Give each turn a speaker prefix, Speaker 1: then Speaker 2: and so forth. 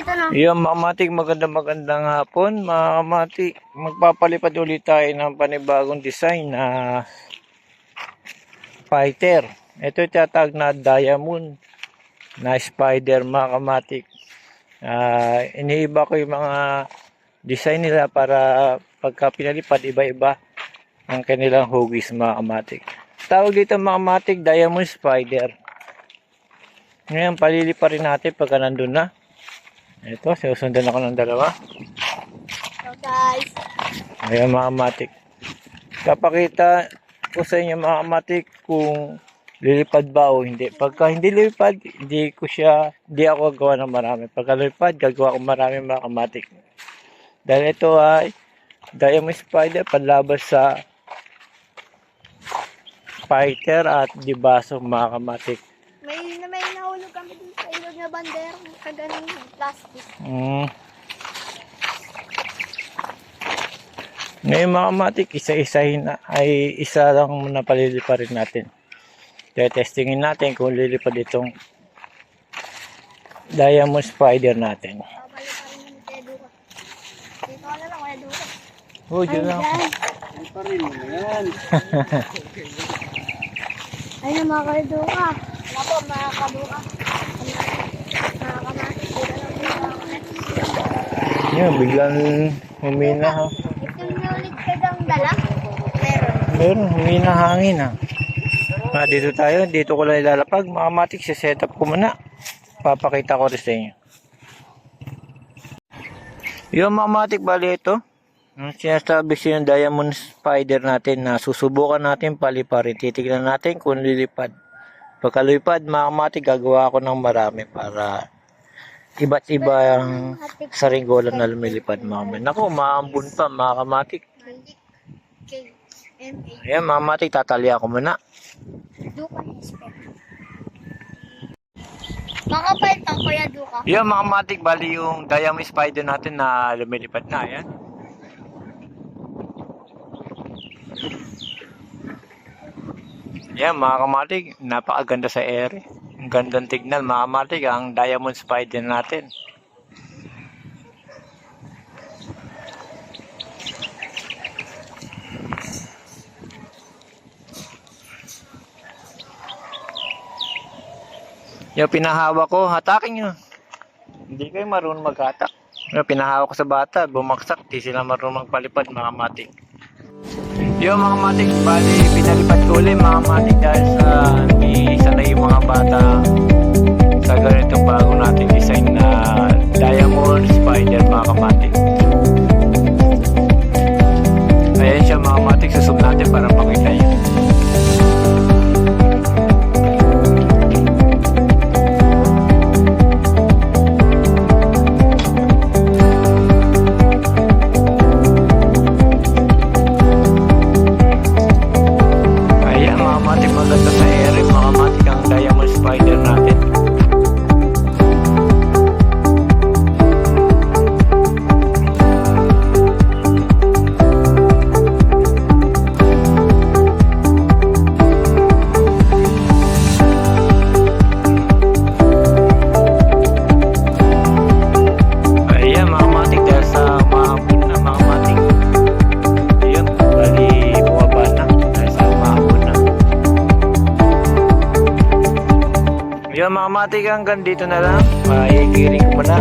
Speaker 1: dito na.
Speaker 2: Yung mga kamatik, magandang hapon. Mga kamatik, magpapalipad ulit tayo ng panibagong design na fighter. Ito tinatawag na diamond na spider, mga kamatik. Iniiba ko yung mga design nila para pagka pinalipad, iba-iba ang kanilang hugis, mga kamatik. Tawag dito, mga kamatik, diamond spider. Ngayon, palilipad rin natin pagka nandun na. Ito, sinusundan ako ng dalawa.
Speaker 1: So guys.
Speaker 2: Ayan, mga kamatik. Kapakita ko sa inyo, mga kamatik, kung lilipad ba o hindi. Pagka hindi lilipad, hindi ako gagawa ng marami. Pagka lilipad, gagawa ko marami, mga kamatik. Dahil ito ay diamond spider, panlaban sa fighter at dibaso, mga kamatik.
Speaker 1: May nahulog kami dun sa ilog na bander. Kaganong plastic.
Speaker 2: Ngayon, mga kamatik, isa-isahin na, ay isa lang muna palilipad rin natin. Kaya testingin natin kung lilipad itong diamond spider natin.
Speaker 1: Babalik pa rin yung Kuya Duka. Dito ka na lang, Kuya Duka.
Speaker 2: Oh, dyan lang.
Speaker 1: Ay pa rin mo yan. Ayun, mga Kuya Duka. Wala po, mga kaduka. Mga kamatis. Dito lang mga kamatis.
Speaker 2: Yan, biglang humina ha.
Speaker 1: Ito yung ulit ka daw dala?
Speaker 2: Meron, humina hangin ha. Dito tayo, dito ko lang ilalapag. Mga kamatik, set up ko muna. Papakita ko rin sa inyo. Yung mga kamatik, bali ito. Sinasabi siya yung diamond spider natin na susubukan natin paliparin. Titignan natin kung lilipad. Pagkalipad, mga kamatik, gagawa ako ng marami para iba't iba ang saringgolan na lumilipad, mga kamatik. Naku, maambun pa, mga kamatik. Ayan, mga kamatik, tatalya ko muna.
Speaker 1: Duka Esper. Makapal pang Kuya Duka.
Speaker 2: Yung mga kamatik, bali yung diamond spider natin na lumilipad na. Ayan. Yan, mga kamatik, napakaganda sa ere. Ang gandang tignan, mga kamatik, ang diamond spider natin. Yung pinahawak ko, hatakin nyo. Hindi kayo marunong maghatak. Yung pinahawak ko sa bata, bumaksak, di sila marunong magpalipad, mga kamatik. Yung mga kamatik, bali pinalipad ko ulit, mga kamatik, dahil sa isa na yung mga bata sa ganitong bago nating design na diamond spider, mga kamatik. Ayan siya, mga kamatik, susub natin para makita nyo. Maganda sa ere, mga kamatik, ang diamond spider natin. Ayan, mga kamatik, dahil sa mahapon na, mga kamatik. Ayan, bali bumaba na dahil sa mahapon na. Yung mga kamatik, hanggang dito na lang. Igiring ko muna.